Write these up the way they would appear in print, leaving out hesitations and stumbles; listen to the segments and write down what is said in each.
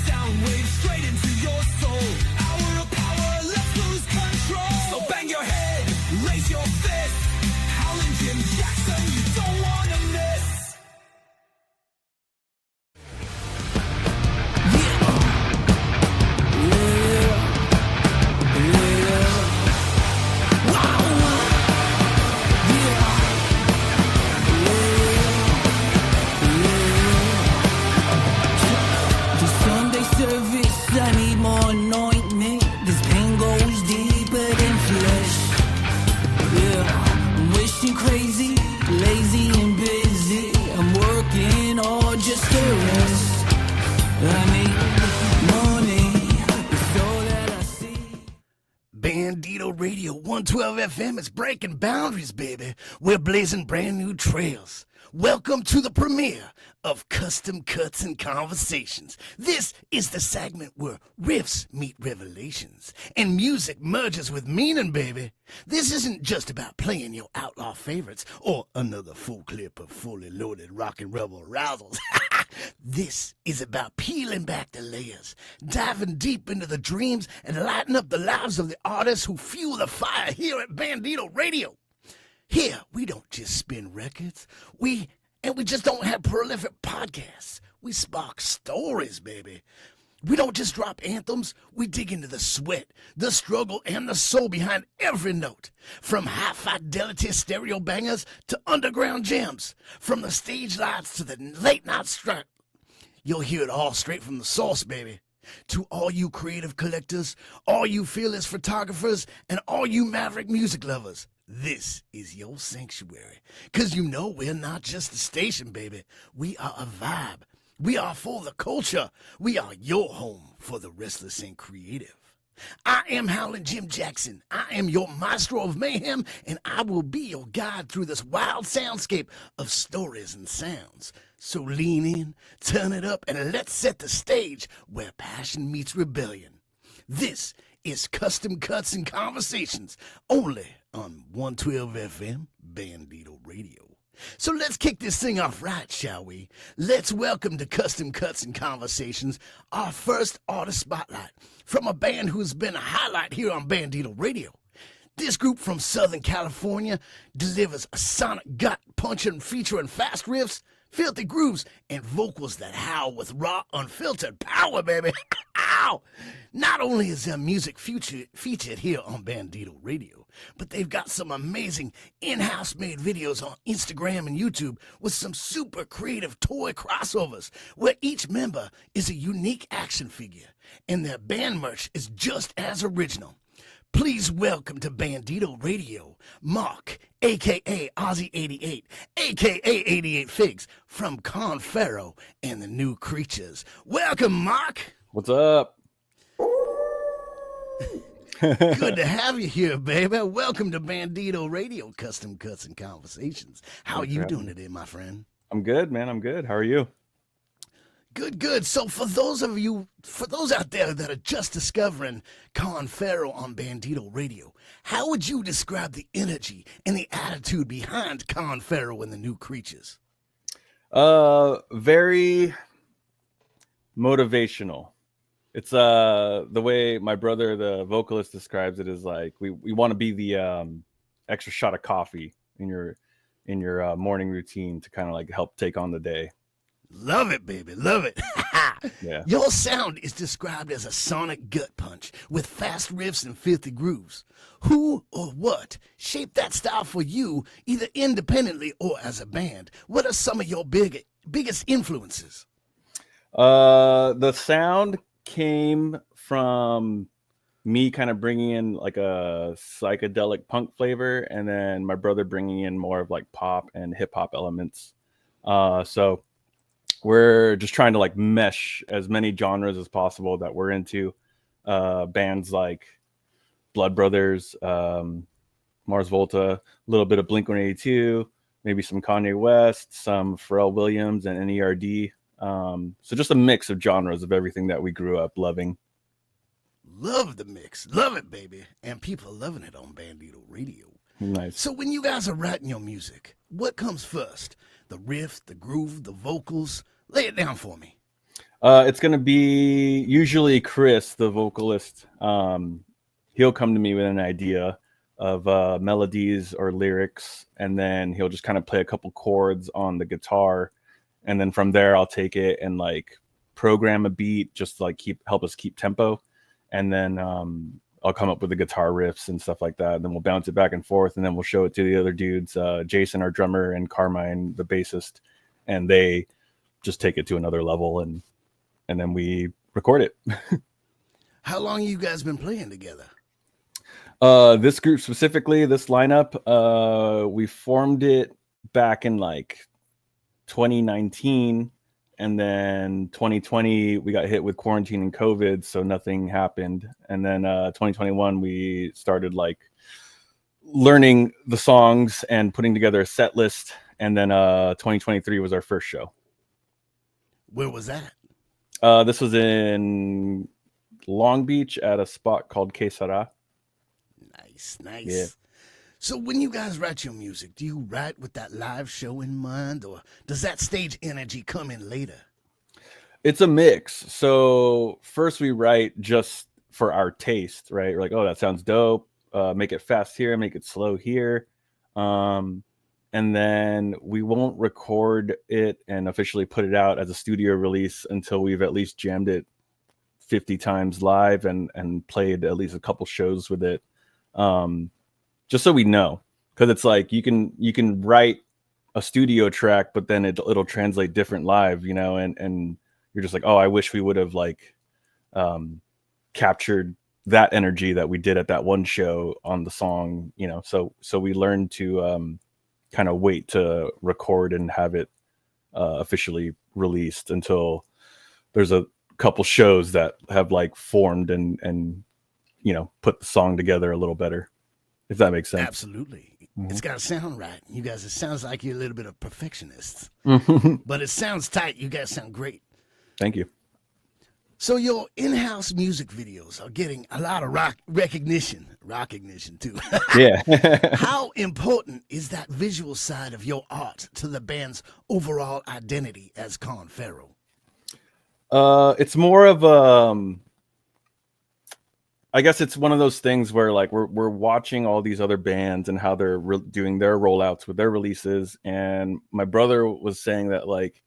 sound waves straight into your soul. Hour of power, let's lose control. So bang your head, raise your fist. Howlin Jim, Jaxon, you don't wanna miss. I need more anointment. This pain goes deeper than flesh. Yeah, I'm wishing crazy, lazy and busy. I'm working all just to rest. I need money, it's all that I see. Bandito Radio 112 FM is breaking boundaries, baby. We're blazing brand new trails. Welcome to the premiere of Custom Cuts and Conversations. This is the segment where riffs meet revelations and music merges with meaning, baby. This isn't just about playing your outlaw favorites or another full clip of fully loaded rock and rebel arousals. This is about peeling back the layers, diving deep into the dreams, and lighting up the lives of the artists who fuel the fire here at Bandito Radio. Here, we don't just spin records. We just don't have prolific podcasts. We spark stories, baby. We don't just drop anthems. We dig into the sweat, the struggle, and the soul behind every note. From high-fidelity stereo bangers to underground jams. From the stage lights to the late-night strut. You'll hear it all straight from the source, baby. To all you creative collectors, all you fearless photographers, and all you maverick music lovers. This is your sanctuary, because you know we're not just a station, baby. We are a vibe. We are for the culture. We are your home for the restless and creative. I am Howlin Jim Jaxon. I am your maestro of mayhem, and I will be your guide through this wild soundscape of stories and sounds. So lean in, turn it up, and let's set the stage where passion meets rebellion. This is Custom Cuts and Conversations, only on 112 FM Bandito Radio. So let's kick this thing off right, shall we? Let's welcome to Custom Cuts and Conversations our first artist spotlight from a band who's been a highlight here on Bandito Radio. This group from Southern California delivers a sonic gut-punching featuring fast riffs, filthy grooves, and vocals that howl with raw, unfiltered power, baby. Ow! Not only is their music featured here on Bandito Radio, but they've got some amazing in-house made videos on Instagram and YouTube with some super creative toy crossovers where each member is a unique action figure, and their band merch is just as original. Please welcome to Bandito Radio, Marc, a.k.a. Aussie88, a.k.a. 88 Figs, from Pharo and the New Creatures. Welcome, Marc. What's up? Good to have you here, baby. Welcome to Bandito Radio, Custom Cuts and Conversations. How are you doing today, my friend? I'm good, man. I'm good. How are you? Good. So for those out there that are just discovering Pharo on Bandito Radio, how would you describe the energy and the attitude behind Pharo and the New Creatures? Very motivational. It's the way my brother, the vocalist, describes it is like we want to be the extra shot of coffee in your morning routine to kind of like help take on the day. Love it, baby. Love it. Yeah. Your sound is described as a sonic gut punch with fast riffs and filthy grooves. Who or what shaped that style for you, either independently or as a band? What are some of your biggest influences? The sound came from me kind of bringing in like a psychedelic punk flavor, and then my brother bringing in more of like pop and hip hop elements. So we're just trying to like mesh as many genres as possible that we're into. Bands like Blood Brothers, Mars Volta, a little bit of Blink-182, maybe some Kanye West, some Pharrell Williams and NERD. So just a mix of genres of everything that we grew up loving. Love the mix. Love it, baby. And people are loving it on Bandito Radio. Nice. So when you guys are writing your music, what comes first? The riff, the groove, the vocals? Lay it down for me. It's gonna be usually Chris, the vocalist. He'll come to me with an idea of melodies or lyrics, and then he'll just kind of play a couple chords on the guitar, and then from there I'll take it and like program a beat just to like help us keep tempo, and then I'll come up with the guitar riffs and stuff like that, and then we'll bounce it back and forth, and then we'll show it to the other dudes, Jaxon, our drummer, and Carmine, the bassist, and they just take it to another level, and then we record it. How long you guys been playing together? This group specifically, this lineup, we formed it back in like 2019, and then 2020 we got hit with quarantine and COVID, so nothing happened. And then 2021 we started like learning the songs and putting together a set list, and then 2023 was our first show. Where was that? This was in Long Beach at a spot called Que Sera. Nice. Yeah. So when you guys write your music, do you write with that live show in mind, or does that stage energy come in later? It's a mix. So first we write just for our taste, right? We're like, oh, that sounds dope. Make it fast here, make it slow here. And then we won't record it and officially put it out as a studio release until we've at least jammed it 50 times live and played at least a couple shows with it. Just so we know, because it's like you can write a studio track, but then it'll translate different live, you know, and you're just like, oh, I wish we would have like captured that energy that we did at that one show on the song, you know. So we learned to kind of wait to record and have it officially released until there's a couple shows that have like formed and you know, put the song together a little better, if that makes sense. Absolutely. It's got to sound right. You guys, it sounds like you're a little bit of perfectionists, but it sounds tight. You guys sound great. Thank you. So your in-house music videos are getting a lot of recognition too. Yeah. How important is that visual side of your art to the band's overall identity as Con Pharo? It's more of I guess it's one of those things where like we're watching all these other bands and how they're doing their rollouts with their releases, and my brother was saying that like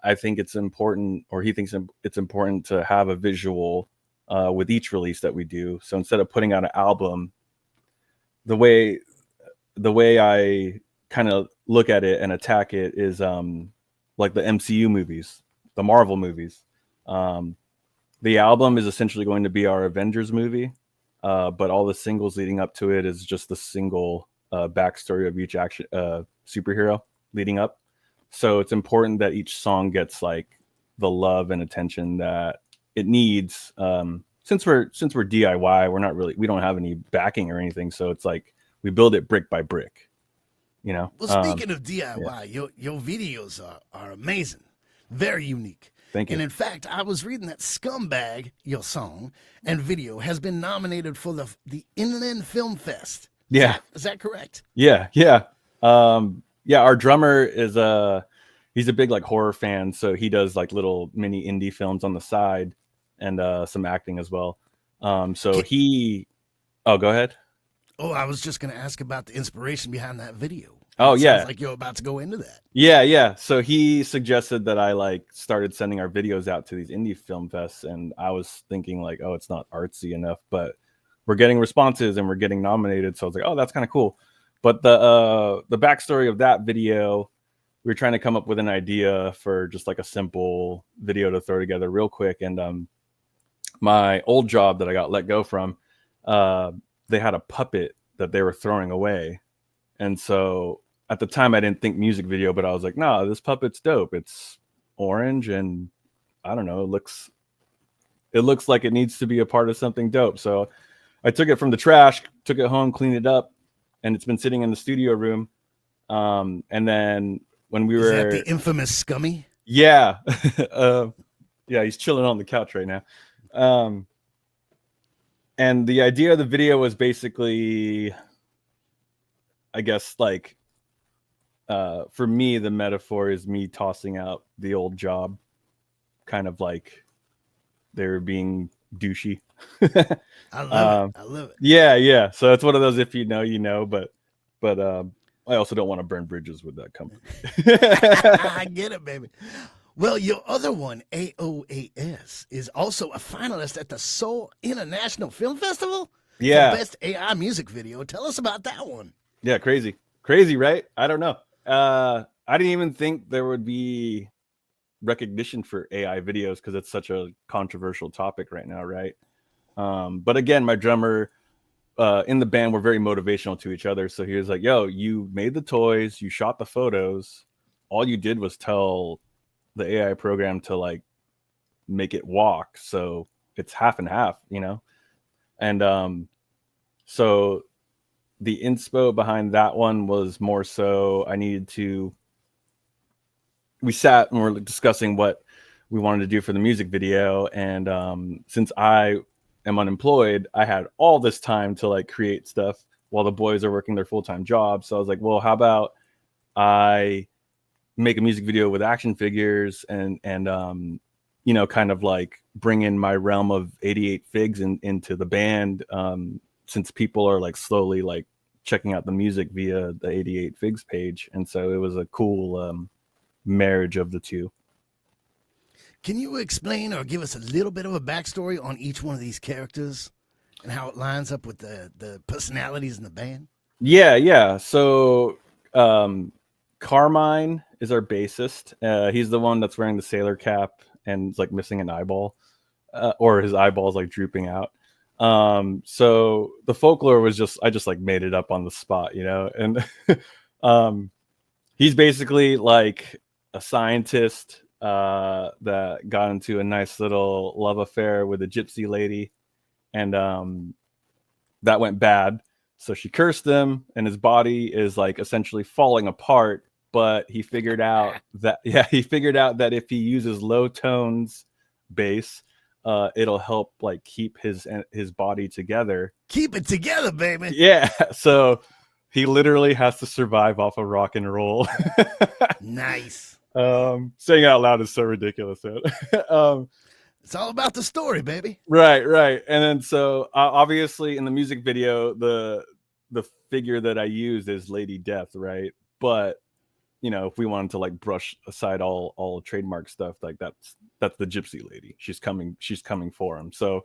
I think it's important, or he thinks it's important to have a visual with each release that we do. So instead of putting out an album, the way I kind of look at it and attack it is like the MCU movies, the Marvel movies. The album is essentially going to be our Avengers movie, but all the singles leading up to it is just the single backstory of each action superhero leading up. So it's important that each song gets like the love and attention that it needs. Since we're DIY, we don't have any backing or anything, so it's like we build it brick by brick. You know. Well, speaking of DIY, your videos are amazing, very unique. Thank you. And in fact, I was reading that Scumbag, your song and video, has been nominated for the Inland Film Fest. Yeah. Is that correct? Yeah. Our drummer is he's a big like horror fan, so he does like little mini indie films on the side and some acting as well. Oh, go ahead. Oh, I was just going to ask about the inspiration behind that video. Oh, yeah. Sounds like you're about to go into that. Yeah. So he suggested that I like started sending our videos out to these indie film fests, and I was thinking like, oh, it's not artsy enough, but we're getting responses and we're getting nominated. So I was like, oh, that's kind of cool. But the backstory of that video, we were trying to come up with an idea for just like a simple video to throw together real quick. And my old job that I got let go from, they had a puppet that they were throwing away. And so at the time I didn't think music video, but I was like, no, this puppet's dope. It's orange and I don't know, it looks like it needs to be a part of something dope. So I took it from the trash, took it home, cleaned it up, and it's been sitting in the studio room. And then when we were... Is that the infamous Scummy? Yeah. Yeah, he's chilling on the couch right now. And the idea of the video was basically, I guess, like, for me, the metaphor is me tossing out the old job kind of like they were being douchey. I love it. I love it. Yeah. So it's one of those, if you know, you know, but I also don't want to burn bridges with that company. I get it, baby. Well, your other one, AOAS, is also a finalist at the Seoul International Film Festival. Yeah. For Best AI Music Video. Tell us about that one. Yeah, crazy, right? I don't know. I didn't even think there would be recognition for AI videos because it's such a controversial topic right now, right? But again, my drummer in the band, we're very motivational to each other. So he was like, yo, you made the toys, you shot the photos, all you did was tell the AI program to like make it walk. So it's half and half, you know? And so the inspo behind that one was more so we sat and were discussing what we wanted to do for the music video. And since I am unemployed, I had all this time to like create stuff while the boys are working their full-time jobs. So I was like, well, how about I make a music video with action figures and you know, kind of like bring in my realm of 88 Figs into the band, since people are like slowly like checking out the music via the 88 Figs page. And so it was a cool marriage of the two. Can you explain or give us a little bit of a backstory on each one of these characters and how it lines up with the personalities in the band? Yeah. So Carmine is our bassist. He's the one that's wearing the sailor cap and like missing an eyeball, or his eyeball's like drooping out. So the folklore was I just like made it up on the spot, you know? And he's basically like a scientist that got into a nice little love affair with a gypsy lady, and that went bad. So she cursed him, and his body is like essentially falling apart. But he figured out that if he uses low tones bass, it'll help like keep his body together. Keep it together, baby. Yeah. So he literally has to survive off of rock and roll. Nice. Saying it out loud is so ridiculous. It's all about the story, baby. Right. And then so obviously in the music video, the figure that I used is Lady Death, right? But you know, if we wanted to like brush aside all trademark stuff, like that's the gypsy lady. She's coming for him. So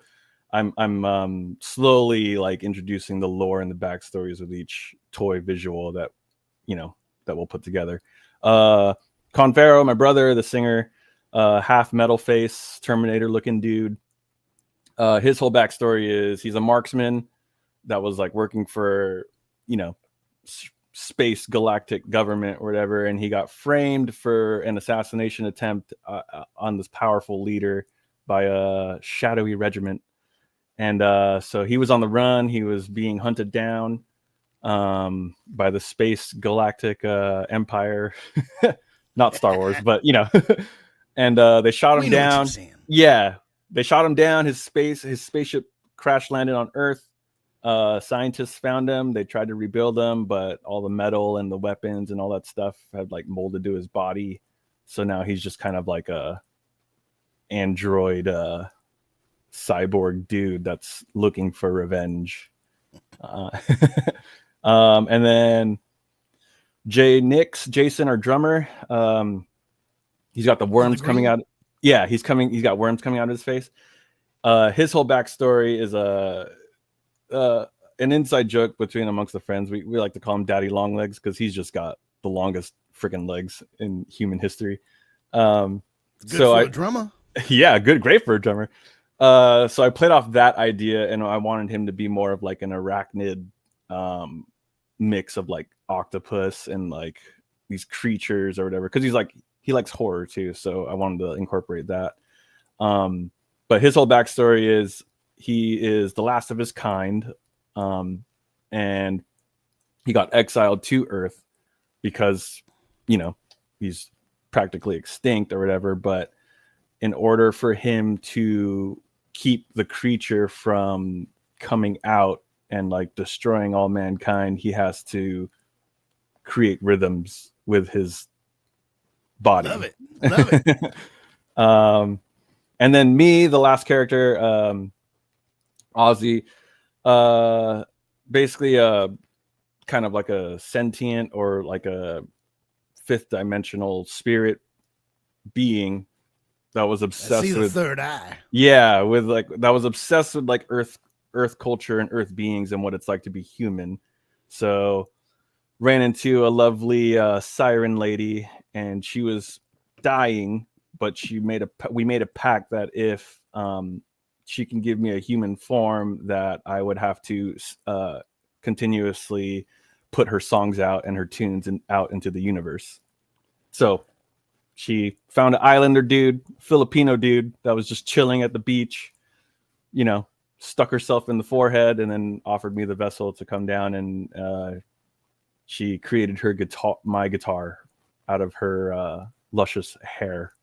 I'm slowly like introducing the lore and the backstories of each toy visual that, you know, that we'll put together. Pharo, my brother, the singer, half metal face, Terminator looking dude. His whole backstory is he's a marksman that was like working for, you know, space galactic government or whatever, and he got framed for an assassination attempt on this powerful leader by a shadowy regiment. And so he was on the run. He was being hunted down by the space galactic empire. Not Star Wars, but you know. And they shot him down. Yeah, they shot him down. His spaceship crash landed on Earth. Scientists found him. They tried to rebuild him, but all the metal and the weapons and all that stuff had like molded to his body. So now he's just kind of like a android cyborg dude that's looking for revenge. And then Jaxon, our drummer, he's got the worms coming out. Yeah, he's got worms coming out of his face. His whole backstory is an inside joke amongst the friends. We like to call him Daddy Longlegs because he's just got the longest freaking legs in human history. Good for a drummer. Yeah, great for a drummer. So I played off that idea, and I wanted him to be more of like an arachnid mix of like octopus and like these creatures or whatever, because he likes horror too. So I wanted to incorporate that. But his whole backstory is he is the last of his kind, and he got exiled to Earth because, you know, he's practically extinct or whatever. But in order for him to keep the creature from coming out and like destroying all mankind, he has to create rhythms with his body. Love it. And then me, the last character, Ozzy, basically kind of like a sentient or like a fifth dimensional spirit being that was obsessed with third eye. Yeah, with like that was obsessed with like earth culture and earth beings and what it's like to be human. So ran into a lovely siren lady, and she was dying, but we made a pact that if she can give me a human form, that I would have to continuously put her songs out and her tunes out into the universe. So she found an islander dude, Filipino dude that was just chilling at the beach, you know, stuck herself in the forehead and then offered me the vessel to come down, and she created my guitar out of her luscious hair.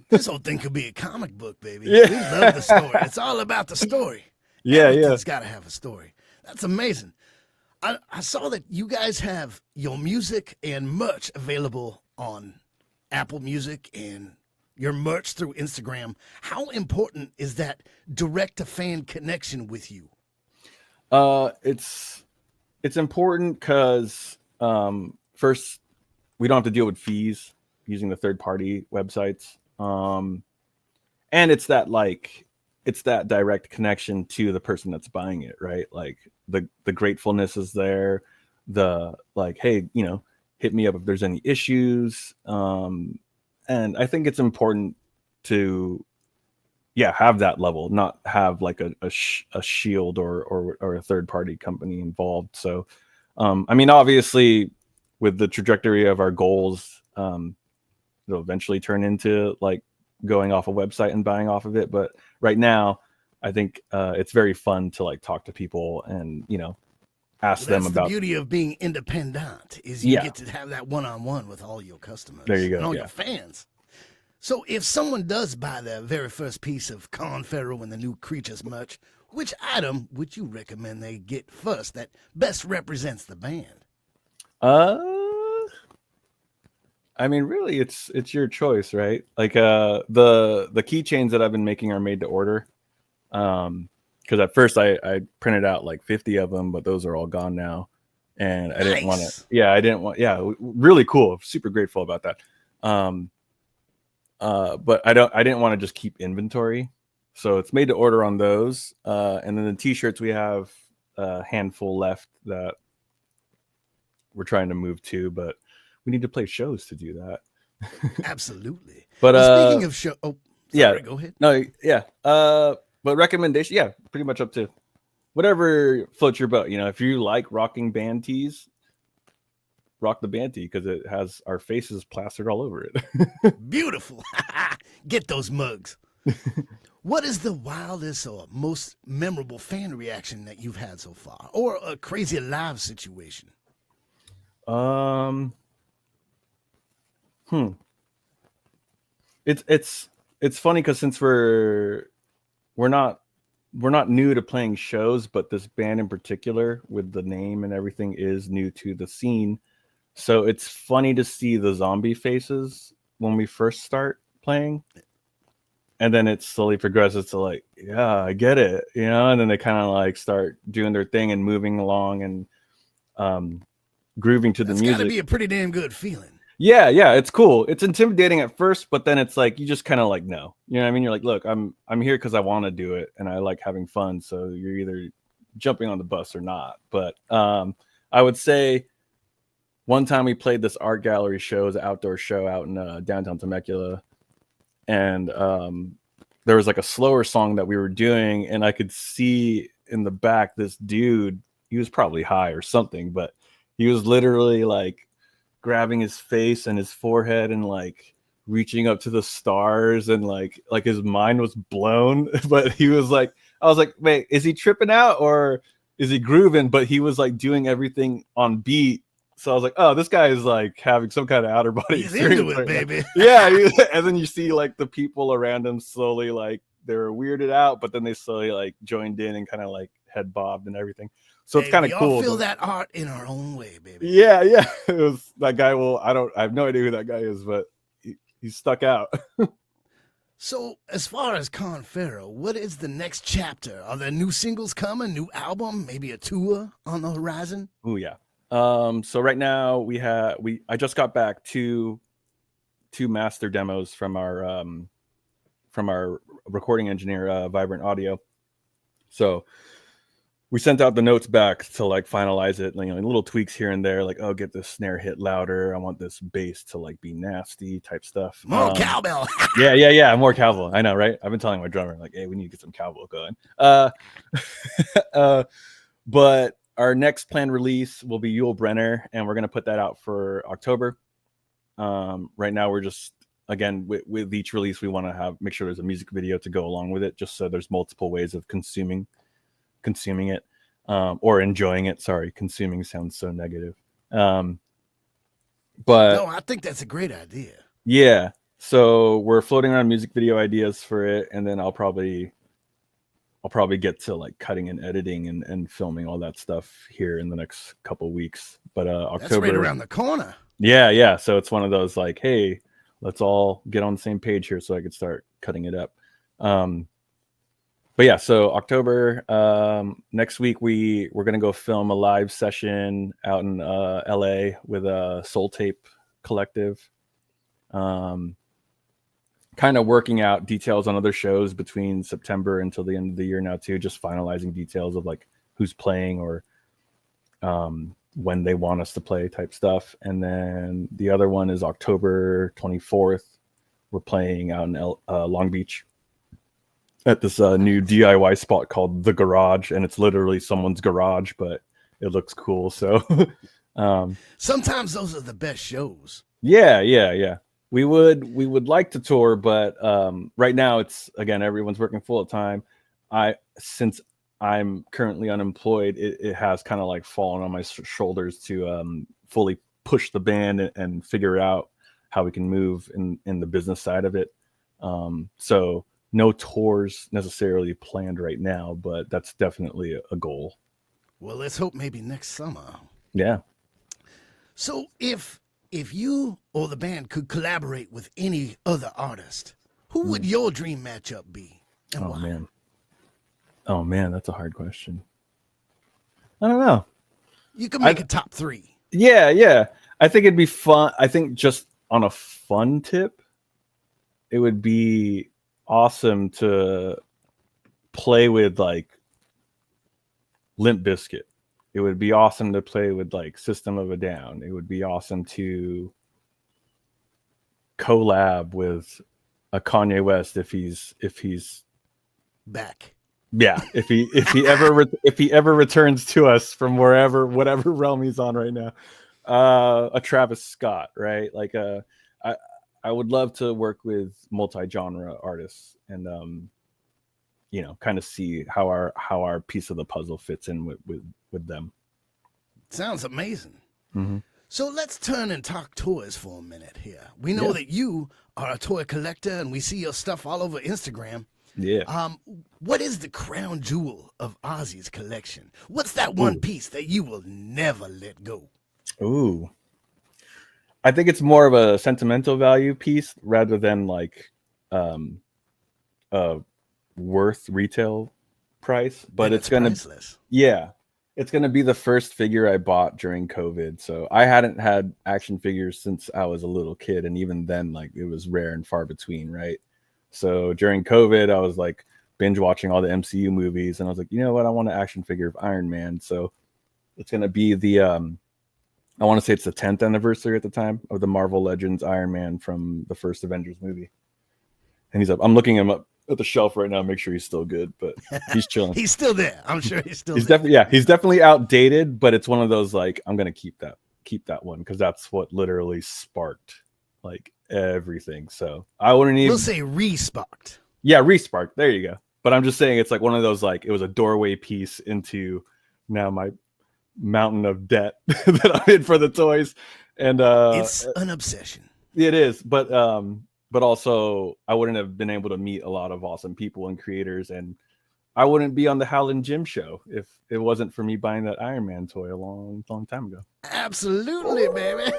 This whole thing could be a comic book, baby. Yeah. We love the story. It's all about the story. Yeah, Everything's got to have a story. That's amazing. I saw that you guys have your music and merch available on Apple Music and your merch through Instagram. How important is that direct-to-fan connection with you? It's important because first, we don't have to deal with fees using the third-party websites. And it's that direct connection to the person that's buying it, right? Like the gratefulness is there. The like, hey, you know, hit me up if there's any issues. And I think it's important to, have that level, not have like a shield or a third party company involved. So, I mean, obviously, with the trajectory of our goals, it'll eventually turn into like going off a website and buying off of it. But right now, I think it's very fun to like talk to people and, you know, ask them about. The beauty of being independent is you get to have that one-on-one with all your customers. There you go. And all your fans. So if someone does buy their very first piece of Pharo and the New Creatures merch, which item would you recommend they get first that best represents the band? I mean, really, it's your choice, right? Like the keychains that I've been making are made to order. Because at first I printed out like 50 of them, but those are all gone now, and I didn't want to. Yeah, I didn't want. Yeah, really cool. Super grateful about that. But I didn't want to just keep inventory, so it's made to order on those. And then the t-shirts, we have a handful left that we're trying to move to, but we need to play shows to do that. Absolutely. But speaking of show, go ahead. No, yeah. But recommendation, pretty much up to whatever floats your boat. You know, if you like rocking band tees, rock the band tee because it has our faces plastered all over it. Beautiful. Get those mugs. What is the wildest or most memorable fan reaction that you've had so far, or a crazy live situation? It's funny because since we're not new to playing shows, but this band in particular with the name and everything is new to the scene. So it's funny to see the zombie faces when we first start playing. And then it slowly progresses to like, yeah, I get it, you know, and then they kind of like start doing their thing and moving along and grooving to the music. It's got to be a pretty damn good feeling. Yeah, it's cool. It's intimidating at first, but then it's like you just kind of like know. You know what I mean? You're like, look, I'm here because I want to do it and I like having fun. So you're either jumping on the bus or not. But I would say one time we played this art gallery show, it was an outdoor show out in downtown Temecula, and there was like a slower song that we were doing, and I could see in the back this dude. He was probably high or something, but he was literally like grabbing his face and his forehead and like reaching up to the stars, and like his mind was blown. But he was like, I was like, wait, is he tripping out or is he grooving? But he was like doing everything on beat. So I was like, oh, this guy is like having some kind of outer body experience. Into it, baby. Yeah. And then you see like the people around him slowly, like they were weirded out, but then they slowly like joined in and kind of like head bobbed and everything. So it's kind of cool. We all feel that art in our own way, baby. Yeah. It was that guy. Well, I have no idea who that guy is, but he stuck out. So, as far as Pharo, what is the next chapter? Are there new singles coming, new album, maybe a tour on the horizon? Oh yeah. So right now I just got back two master demos from our recording engineer, Vibrant Audio. So we sent out the notes back to like finalize it, little tweaks here and there, like, oh, get this snare hit louder. I want this bass to like be nasty type stuff. More cowbell. yeah, more cowbell. I know, right? I've been telling my drummer, like, hey, we need to get some cowbell going. But our next planned release will be Yul Brenner, and we're gonna put that out for October. Right now we're just, again, with each release, we want to make sure there's a music video to go along with it, just so there's multiple ways of consuming it, or enjoying it. Sorry, consuming sounds so negative. But no, I think that's a great idea. Yeah, so we're floating around music video ideas for it, and then I'll probably get to like cutting and editing and filming all that stuff here in the next couple weeks. But October, that's right around the corner. Yeah. So it's one of those like, hey, let's all get on the same page here so I could start cutting it up. But yeah, so October, next week we're gonna go film a live session out in LA with a Soul Tape Collective. Kind of working out details on other shows between September until the end of the year now too, just finalizing details of like who's playing or when they want us to play type stuff. And then the other one is October 24th. We're playing out in Long Beach at this new DIY spot called The Garage, and it's literally someone's garage, but it looks cool. So sometimes those are the best shows. Yeah. We would like to tour, but right now it's, again, everyone's working full time. Since I'm currently unemployed, it has kind of like fallen on my shoulders to fully push the band and figure out how we can move in the business side of it. So no tours necessarily planned right now, but that's definitely a goal. Well, let's hope maybe next summer. Yeah. So if you or the band could collaborate with any other artist, who would your dream matchup be? And why? Oh man, that's a hard question. I don't know. You can make a top 3. Yeah. I think it'd be fun. I think just on a fun tip, it would be awesome to play with like Limp Bizkit. It would be awesome to play with like System of a Down. It would be awesome to collab with a Kanye West if he's back. Yeah, if he ever returns to us from whatever realm he's on right now. A Travis Scott, right? Like I would love to work with multi-genre artists and kind of see how our piece of the puzzle fits in with them. Sounds amazing. Mm-hmm. So let's turn and talk toys for a minute here. We know that you are a toy collector, and we see your stuff all over Instagram. Yeah. What is the crown jewel of Ozzy's collection? What's that one piece that you will never let go? Ooh. I think it's more of a sentimental value piece rather than like a worth retail price, but it's gonna priceless. Yeah. It's gonna be the first figure I bought during COVID. So I hadn't had action figures since I was a little kid, and even then, like, it was rare and far between, right? So during COVID, I was like binge watching all the MCU movies, and I was like, you know what? I want an action figure of Iron Man. So it's gonna be the I want to say it's the 10th anniversary at the time of the Marvel Legends Iron Man from the first Avengers movie. And he's up. I'm looking him up at the shelf right now, make sure he's still good, but he's chilling. He's still there. I'm sure he's still there. He's definitely outdated, but it's one of those like, I'm gonna keep that one because that's what literally sparked like everything. So I wouldn't even. We'll say re-sparked. Yeah, re-sparked. There you go. But I'm just saying it's like one of those like it was a doorway piece into now my mountain of debt that I'm in for the toys, and it's an obsession. It is, but also I wouldn't have been able to meet a lot of awesome people and creators, and I wouldn't be on the Howlin Jim show if it wasn't for me buying that Iron Man toy a long time ago. Absolutely, baby.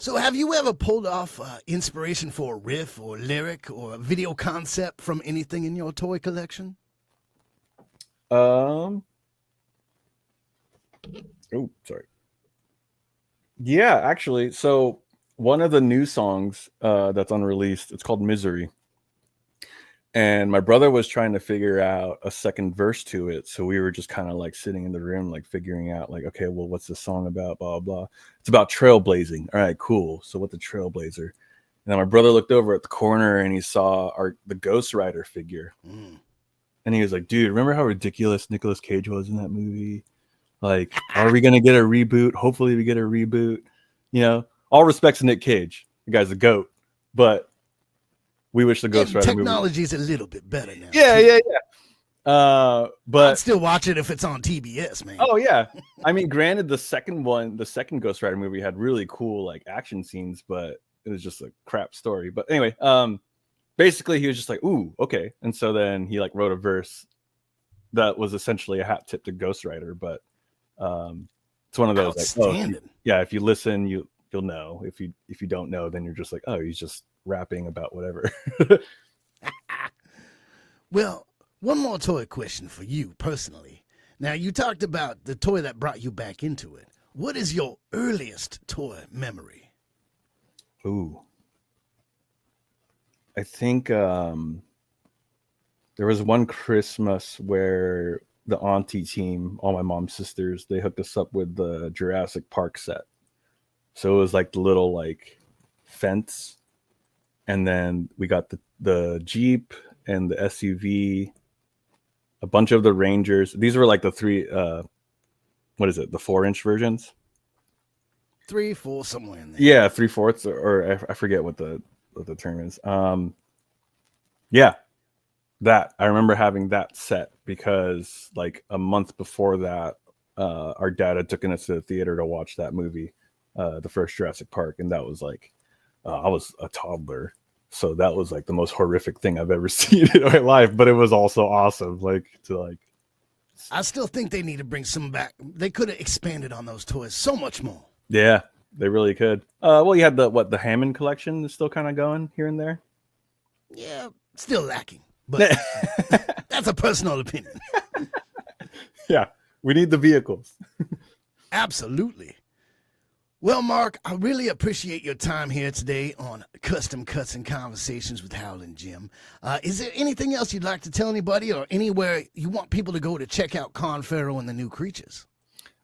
So have you ever pulled off inspiration for a riff or lyric or a video concept from anything in your toy collection? Oh, sorry. Yeah, actually. So one of the new songs that's unreleased, it's called Misery. And my brother was trying to figure out a second verse to it. So we were just kind of like sitting in the room, like figuring out like, okay, well, what's this song about? Blah, blah. It's about trailblazing. All right, cool. So what's a trailblazer? And then my brother looked over at the corner and he saw the Ghost Rider figure. And he was like, dude, remember how ridiculous Nicolas Cage was in that movie? Like, are we going to get a reboot? Hopefully we get a reboot. You know, all respects to Nick Cage. The guy's a goat. But we wish the Ghost Rider technology's a little bit better now. Yeah. But I'd still watch it if it's on TBS, man. Oh yeah. I mean, granted, the second Ghost Rider movie had really cool like action scenes, but it was just a crap story. But anyway, basically he was just like, ooh, okay. And so then he like wrote a verse that was essentially a hat tip to Ghost Rider, but it's one of those like, oh, yeah, if you listen, you'll know. If you don't know, then you're just like, oh, he's just rapping about whatever. Well, one more toy question for you personally. Now, you talked about the toy that brought you back into it. What is your earliest toy memory? Ooh. I think there was one Christmas where the auntie team, all my mom's sisters, they hooked us up with the Jurassic Park set. So it was like the little like fence. And then we got the Jeep and the SUV, a bunch of the Rangers. These were like the three, what is it? The 4-inch versions? 3, 4, somewhere in there. Yeah, 3/4, or I forget what the term is. Yeah, that I remember having that set because like a month before that, our dad had taken us to the theater to watch that movie, the first Jurassic Park, and that was like I was a toddler, so that was like the most horrific thing I've ever seen in my life. But it was also awesome, I still think they need to bring some back. They could have expanded on those toys so much more. Yeah, they really could. Well, you had the Hammond collection is still kind of going here and there. Yeah, still lacking, but that's a personal opinion. Yeah, we need the vehicles. Absolutely. Well, Marc, I really appreciate your time here today on Custom Cuts and Conversations with Howlin Jim. Is there anything else you'd like to tell anybody or anywhere you want people to go to check out Pharo and the new creatures?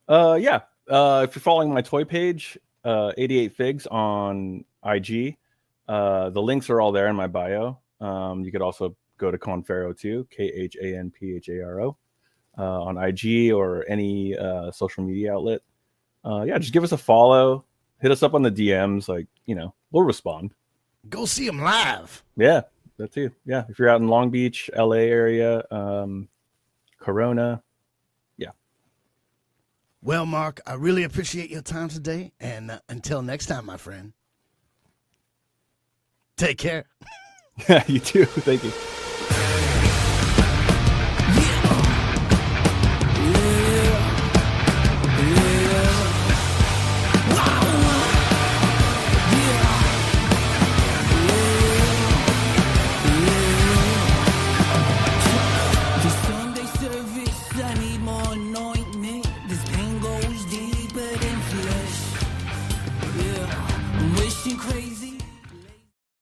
Yeah. If you're following my toy page, 88 Figs on IG, the links are all there in my bio. You could also go to Pharo too, KHANPHARO, on IG or any social media outlet. Yeah, just give us a follow, hit us up on the DMs, we'll respond. Go see them live. Yeah, that too. Yeah, if you're out in Long Beach, LA area, Corona. Yeah. Well, Marc, I really appreciate your time today, and until next time, my friend, take care. Yeah, you too. Thank you.